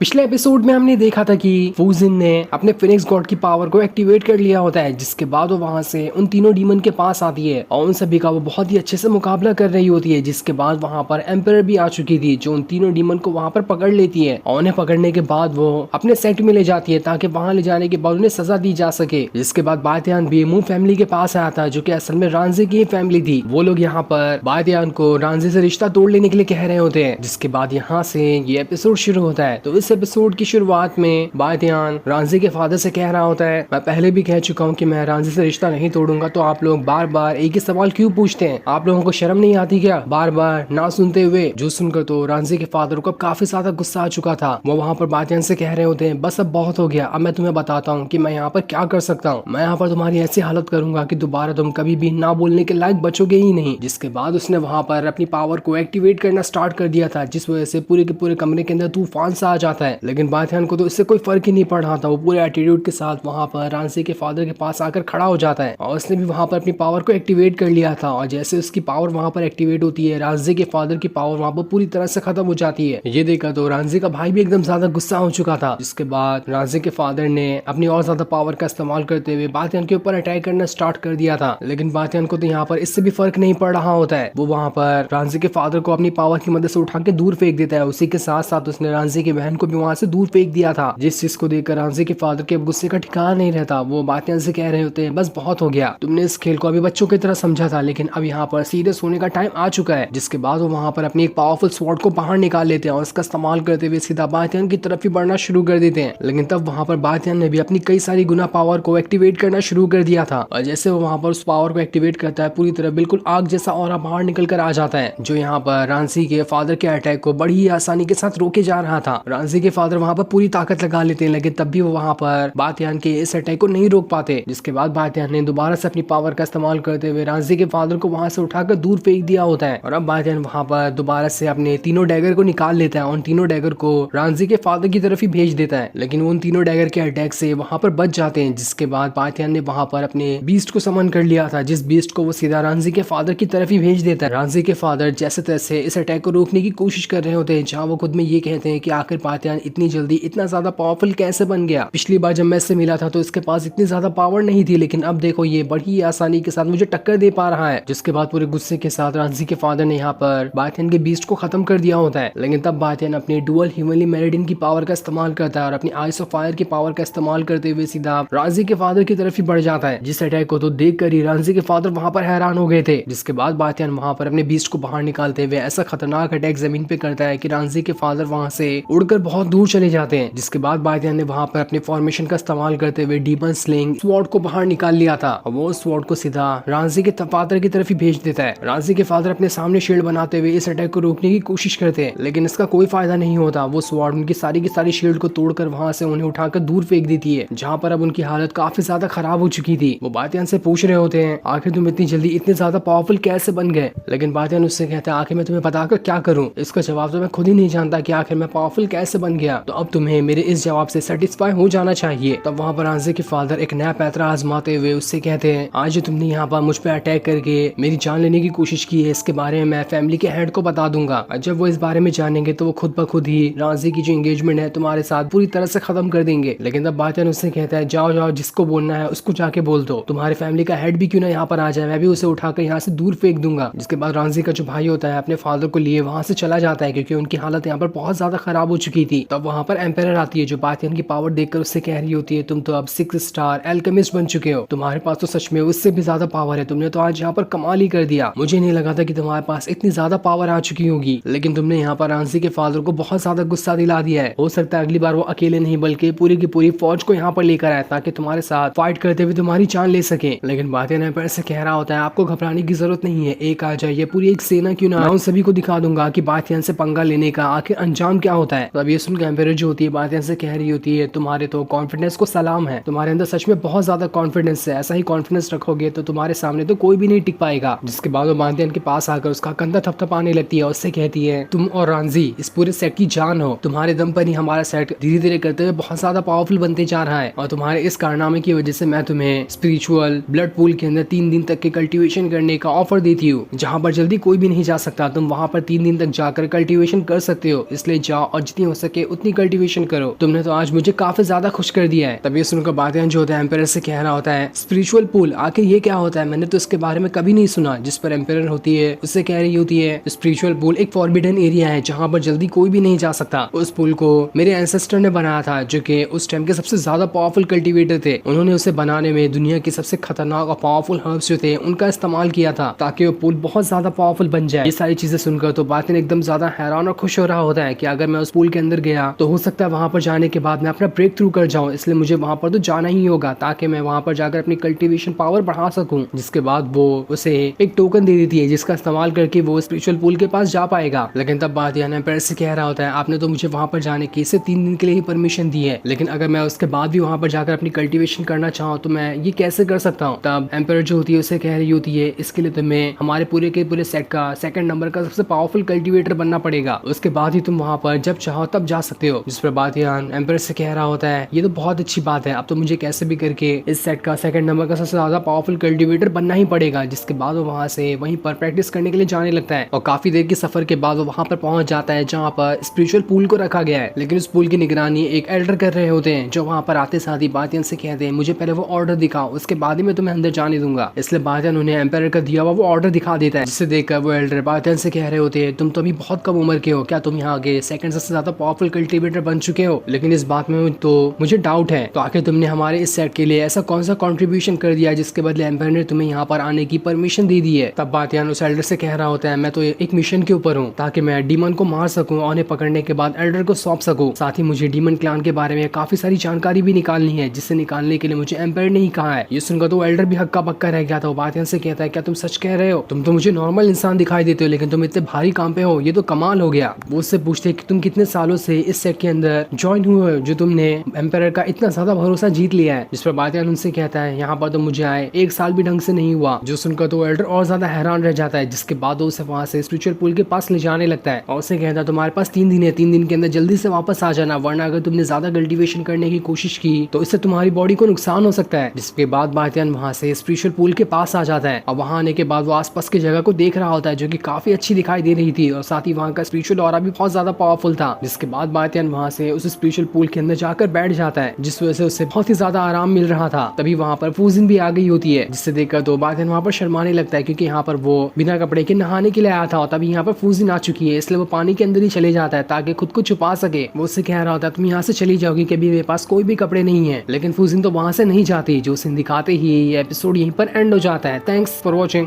पिछले एपिसोड में हमने देखा था कि फूजिन ने अपने फिनिक्स गॉड की पावर को एक्टिवेट कर लिया होता है, जिसके बाद वो वहां से उन तीनों डीमन के पास आती है और उन सभी का वो बहुत ही अच्छे से मुकाबला कर रही होती है। जिसके बाद वहां पर एम्परर भी आ चुकी थी, जो उन तीनों डीमन को वहां पर पकड़ लेती है और उन्हें पकड़ने के बाद वो अपने सेट में ले जाती है ताकि वहां ले जाने के बाद उन्हें सजा दी जा सके। जिसके बाद बातियान भी मून फैमिली के पास आया था, जो कि असल में रांझे की फैमिली थी। वो लोग यहाँ पर बातियान को रांझे से रिश्ता तोड़ लेने के लिए कह रहे होते हैं। जिसके बाद यहाँ से ये एपिसोड शुरू होता है। तो इस एपिसोड की शुरुआत में बातियान रांझे के फादर से कह रहा होता है, मैं पहले भी कह चुका हूँ कि मैं रांझे से रिश्ता नहीं तोड़ूंगा, तो आप लोग बार बार एक ही सवाल क्यों पूछते हैं? आप लोगों को शर्म नहीं आती क्या बार बार ना सुनते हुए? जो सुनकर तो रांझे के फादर को काफी ज्यादा गुस्सा आ चुका था। वो वहाँ पर बातियान से कह रहे होते हैं, बस अब बहुत हो गया, अब मैं तुम्हें बताता हूँ कि मैं यहाँ पर क्या कर सकता हूँ। मैं यहाँ पर तुम्हारी ऐसी हालत करूंगा कि दोबारा तुम कभी भी ना बोलने के लायक बचोगे ही नहीं। जिसके बाद उसने वहाँ पर अपनी पावर को एक्टिवेट करना स्टार्ट कर दिया था, जिस वजह से पूरे के पूरे कमरे के अंदर तूफान सा आ जाता है। लेकिन बातियान को तो इससे कोई फर्क ही नहीं पड़ रहा था। वो पूरे एटीट्यूड के साथ वहाँ पर रांझे के फादर के पास आकर खड़ा हो जाता है और उसने भी वहाँ पर अपनी पावर को एक्टिवेट कर लिया था। और जैसे उसकी पावर वहाँ पर एक्टिवेट होती है, रांझे के फादर की पावर वहाँ पर पूरी तरह से खत्म हो जाती है। ये देखा तो रांझे का भाई भी एकदम ज्यादा गुस्सा हो चुका था। जिसके बाद रांझे के फादर ने अपनी और ज्यादा पावर का इस्तेमाल करते हुए बातियान के ऊपर अटैक करना स्टार्ट कर दिया था। लेकिन बातियान को तो यहाँ पर इससे भी फर्क नहीं पड़ रहा होता है। वो वहाँ पर रांझे के फादर को अपनी पावर की मदद से उठा के दूर फेंक देता है। उसी के साथ साथ उसने रांझे की बहन को भी वहाँ से दूर फेंक दिया था, जिस चीज को देखकर रांझे के फादर के गुस्से का ठिकाना नहीं रहता। वो बातियान से कह रहे होते हैं, बस बहुत हो गया, तुमने इस खेल को अभी बच्चों की तरह समझा था, लेकिन अब यहाँ पर सीरियस होने का टाइम आ चुका है। जिसके बाद वो वहाँ पर अपनी एक पावरफुल स्वॉर्ड को बाहर निकाल लेते हैं और उसका इस्तेमाल करते हुए सीधा बातियान की तरफ ही बढ़ना शुरू कर देते हैं। लेकिन तब वहाँ पर बातियान ने भी अपनी कई सारी गुना पावर को एक्टिवेट करना शुरू कर दिया था। और जैसे वो वहाँ पर उस पावर को एक्टिवेट करता है, पूरी तरह बिल्कुल आग जैसा ऑरा बाहर निकल कर आ जाता है, जो यहाँ पर रांझे के फादर के अटैक को बड़ी ही आसानी के साथ रोके जा रहा था। रांझे के फादर वहाँ पर पूरी ताकत लगा लेते हैं, लेकिन तब भी वो वहाँ पर बातियान के इस अटैक को नहीं रोक पाते। जिसके बाद बातियान ने दोबारा से अपनी पावर का इस्तेमाल करते हुए रांझे के फादर को वहां से उठाकर दूर फेंक दिया होता है। और अब बातियान वहां पर दोबारा से अपने तीनों डैगर को निकाल लेता है और उन तीनों डैगर को रांझे के फादर की तरफ ही भेज देता है। लेकिन वो उन तीनों डैगर के अटैक से वहां पर बच जाते हैं। जिसके बाद बातियान ने वहां पर अपने बीस्ट को समन कर लिया था, जिस बीस्ट को वो सीधा रांझे के फादर की तरफ ही भेज देता है। रांझे के फादर जैसे तैसे इस अटैक को रोकने की कोशिश कर रहे होते हैं, जहाँ वो खुद में ये कहते हैं कि आखिर बातियान इतनी जल्दी इतना ज्यादा पावरफुल कैसे बन गया? पिछली बार जब मैं इससे मिला था तो इसके पास इतनी ज्यादा पावर नहीं थी, लेकिन अब देखो ये बड़ी आसानी के साथ मुझे टक्कर दे पा रहा है। जिसके बाद पूरे गुस्से के साथ रांझे के फादर ने यहाँ पर बातियान के बीस्ट को खत्म कर दिया होता है। लेकिन तब बातियान अपनी डुअल ह्यूमनली मेरिडियन की पावर का इस्तेमाल करता है और अपनी आइस ऑफ फायर की पावर का इस्तेमाल करते हुए सीधा रांझे के फादर की तरफ ही बढ़ जाता है। जिस अटैक को तो देख कर ही रांझे के फादर वहां पर हैरान हो गए थे। जिसके बाद बातियान वहां पर अपने बीस्ट को बाहर निकालते हुए ऐसा खतरनाक अटैक जमीन पे करता है कि रांझे के फादर वहां से उड़कर बहुत दूर चले जाते हैं। जिसके बाद बातियान ने वहां पर अपने फॉर्मेशन का इस्तेमाल करते हुए डीमन स्लिंग स्वॉर्ड को बाहर निकाल लिया था और वो स्वॉर्ड को सीधा रांझे के फादर की तरफ ही भेज देता है। रांझे के फादर अपने सामने शील्ड बनाते हुए इस अटैक को रोकने की कोशिश करते हैं, लेकिन इसका कोई फायदा नहीं होता। वो स्वॉर्ड उनकी सारी की सारी शील्ड को तोड़कर वहां से उन्हें उठाकर दूर फेंक देती है, जहाँ पर अब उनकी हालत काफी ज्यादा खराब हो चुकी थी। वो बातियान से पूछ रहे होते हैं, आखिर तुम इतनी जल्दी इतने ज्यादा पावरफुल कैसे बन गए? लेकिन बातियान उससे कहते हैं, आखिर मैं तुम्हें बताकर क्या करूँ? इसका जवाब तो मैं खुद ही नहीं जानता कि आखिर मैं पावरफुल कैसे बन गया। तो अब तुम्हें मेरे इस जवाब से सेटिस्फाई हो जाना चाहिए। तब वहाँ पर रांझे के फादर एक नया पैतरा आजमाते हुए उससे कहते हैं, आज जो तुमने यहाँ पर मुझ पे अटैक करके मेरी जान लेने की कोशिश की है, इसके बारे में मैं फैमिली के हेड को बता दूंगा। और जब वो इस बारे में जानेंगे तो वो खुद ब खुद ही रांझे की जो एंगेजमेंट है तुम्हारे साथ पूरी तरह से खत्म कर देंगे। लेकिन तब बातियान उससे कहता है, जाओ जाओ, जिसको बोलना है उसको जाके बोल दो, तुम्हारे फैमिली का हेड भी क्यों ना यहाँ पर आ जाए, मैं भी उसे उठाकर यहाँ से दूर फेंक दूंगा। जिसके बाद रांझे का जो भाई होता है अपने फादर को लिए वहां से चला जाता है, क्योंकि उनकी हालत यहाँ पर बहुत ज्यादा खराब हो चुकी थी। तब वहां पर एम्पायर आती है, जो बातियान की पावर देखकर उससे कह रही होती है, तुम तो अब 6 स्टार एल्केमिस्ट बन चुके हो, तुम्हारे पास तो सच में उससे भी ज्यादा पावर है, तुमने तो आज यहाँ पर कमाल ही कर दिया। मुझे नहीं लगा था कि तुम्हारे पास इतनी ज्यादा पावर आ चुकी होगी, लेकिन तुमने यहाँ पर रांझे के फादर को बहुत ज्यादा गुस्सा दिला दिया है। हो सकता है अगली बार वो अकेले नहीं बल्कि पूरी की पूरी फौज को यहाँ पर लेकर आए, ताकि तुम्हारे साथ फाइट करते हुए तुम्हारी जान ले सके। लेकिन बातियान एम्पायर से कह रहा होता है, आपको घबराने की जरूरत नहीं है, एक आ जाइए, पूरी एक सेना क्यों ना, उन सभी को दिखा दूंगा कि बातियान से पंगा लेने का आखिर अंजाम क्या होता है। तब ये सुनकर एम्पायर जो होती है बातियान से कह रही होती है, तुम्हारे तो कॉन्फिडेंस को सलाम है, तुम्हारे अंदर सच में बहुत ज्यादा कॉन्फिडेंस है, ऐसा ही कॉन्फिडेंस रखोगे तो तुम्हारे सामने तो कोई भी नहीं टिक पाएगा। जिसके बाद वो बातियान के पास आकर उसका कंधा थपथपाने लगती है और उससे कहती है, तुम और रांझी इस पूरे सेट की जान हो, तुम्हारे दम पर ही हमारा सेट धीरे धीरे करते हुए बहुत ज्यादा पावरफुल बनते जा रहा है, और तुम्हारे इस कारनामे की वजह से मैं तुम्हें स्पिरिचुअल ब्लड पूल के अंदर 3 दिन तक के कल्टीवेशन करने का ऑफर देती हूँ, जहाँ पर जल्दी कोई भी नहीं जा सकता, तुम वहाँ पर 3 दिन तक जाकर कल्टीवेशन कर सकते हो, इसलिए जाओ और जितनी हो सके उतनी कल्टीवेशन करो, तुमने तो आज मुझे काफी ज्यादा खुश कर दिया है। तभी सुनकर बातियान जो होता है एम्पायर से कह रहा होता है स्पिरिचुअल पूल आखिर ये क्या होता है, मैंने तो इसके बारे में कभी नहीं सुना। जिस पर एम्पायर होती है उससे कह रही होती है स्पिरिचुअल पूल एक फॉरबिडन एरिया है जहाँ पर जल्दी कोई भी नहीं जा सकता। उस पूल को मेरे एंसेस्टर ने बनाया था जो कि उस टाइम के सबसे ज्यादा पावरफुल कल्टीवेटर थे। उन्होंने उसे बनाने में दुनिया के सबसे खतरनाक और पावरफुल हर्ब्स जो थे उनका इस्तेमाल किया था ताकि वो पूल बहुत ज्यादा पावरफुल बन जाए। ये सारी चीजें सुनकर तो बातिन एकदम ज्यादा हैरान और खुश हो रहा होता है कि अगर मैं उस पूल के अंदर गया तो हो सकता है वहां पर जाने के बाद मैं अपना ब्रेक थ्रू कर जाऊं, इसलिए मुझे वहां पर तो जाना ही होगा ताकि मैं वहां पर जाकर अपनी कल्टीवेशन पावर बढ़ा सकूं। जिसके बाद वो उसे एक टोकन दे देती है जिसका इस्तेमाल करके वो स्पिरिचुअल पूल के पास जा पाएगा। लेकिन तब बातियान एम्पायर से कह रहा होता है आपने तो मुझे वहां पर जाने की सिर्फ 3 दिन के लिए ही परमिशन दी है, लेकिन अगर मैं उसके बाद भी वहां पर जाकर अपनी कल्टीवेशन करना चाहूँ तो मैं ये कैसे कर सकता हूँ। तब एम्पायर जो होती है उसे कह रही होती है इसके लिए तुम्हें हमारे पूरे के पूरे सेट का सेकंड नंबर का सबसे पावरफुल कल्टीवेटर बनना पड़ेगा, उसके बाद ही तुम वहां पर जब चाहो तब जा सकते हो। जिस पर बातियान एम्पायर से कह रहा होता है ये तो बहुत अच्छी बात है, अब तो मुझे कैसे भी करके इस सेट का सेकंड नंबर का सबसे ज्यादा पावरफुल कल्टीवेटर बनना ही पड़ेगा। जिसके बाद वो वहां से वहीं पर प्रैक्टिस करने के लिए जाने लगता है और काफी देर के सफर के बाद वो वहां पर पहुंच जाता है जहाँ पर स्पिरिचुअल पूल को रखा गया है। लेकिन उस पूल की निगरानी एक एल्डर कर रहे होते हैं जो वहां पर आते साथ ही बातियान से कहते हैं मुझे पहले वो ऑर्डर दिखाओ, उसके बाद ही मैं तुम्हें अंदर जाने दूंगा। इसलिए बातियान उन्हें एम्पायर का दिया हुआ वो ऑर्डर दिखा देता है, जिसे देखकर वो एल्डर बातियान से कह रहे होते हैं तुम तो अभी बहुत कम उम्र के हो, क्या तुम यहाँ आगे सेकंड सबसे ज्यादा पावरफुल कल्टीवेटर बन चुके हो, लेकिन इस बात में तो मुझे डाउट है, तो आखिर तुमने हमारे इस सेट के लिए ऐसा कौन सा कंट्रीब्यूशन कर दिया जिसके बदले एम्पायर ने तुम्हें यहाँ पर आने की परमिशन दे दी है। तब बातियान उस एल्डर से कह रहा होता है मैं तो एक मिशन के ऊपर हूँ ताकि मैं डीमन को मार सकूं और उन्हें पकड़ने के बाद एल्डर को सौंप सकूं। साथ ही मुझे डीमन क्लान के बारे में काफी सारी जानकारी भी निकालनी है जिससे निकालने के लिए मुझे एम्पायर ने ही कहा है। ये सुनकर तो एल्डर भी हक्का बक्का रह गया था। वो बातियान से कहता है क्या तुम सच कह रहे हो, तुम तो मुझे नॉर्मल इंसान दिखाई देते हो लेकिन तुम इतने भारी काम पे हो, ये तो कमाल हो गया। वो उससे पूछते कि तुम कितने सालों से इस सेट के अंदर ज्वाइन हुए हो जो तुमने एम्पायर का इतना ज्यादा भरोसा जीत लिया है। जिस पर बातियान उनसे कहता है यहाँ पर तो मुझे आए 1 साल भी ढंग से नहीं हुआ। जो सुनकर तो एल्डर और ज्यादा हैरान रह जाता है। जिसके बाद उसे वहां से स्पिरिचुअल पूल के पास ले जाने लगता है और उसे कहता है तुम्हारे पास 3 दिन है, 3 दिन के अंदर जल्दी से वापस आ जाना, वरना अगर तुमने ज्यादा कल्टीवेशन करने की कोशिश की तो इससे तुम्हारी बॉडी को नुकसान हो सकता है। जिसके बाद बातियान वहां से स्पिरिचुअल पूल के पास आ जाता है और वहां आने के बाद वो आसपास की जगह को देख रहा होता है जो कि काफी अच्छी दिखाई दे रही थी और साथ ही वहां का स्पिरिचुअल ऑरा भी बहुत ज्यादा पावरफुल था। जिसके बाद बातियान वहां से उस स्पिरिचुअल पूल के अंदर जाकर बैठ जाता है जिस वजह से उसे बहुत ही ज्यादा आराम मिल रहा था। तभी वहां पर फूजिन भी आ गई होती है जिससे देखकर तो बातियान वहां पर शर्माने लगता है क्योंकि यहाँ पर वो बिना कपड़े के नहाने के लिए आया था और तभी यहाँ पर फूजिन आ चुकी है, इसलिए वो पानी के अंदर ही चले जाता है ताकि खुद को छुपा सके। वो उससे कह रहा होता है तुम यहाँ से चली जाओगी कि अभी मेरे पास कोई भी कपड़े नहीं है, लेकिन फूजिन तो वहां से नहीं जाती। जो सीन दिखाते ही ये एपिसोड यहीं पर एंड हो जाता है। Thanks for watching.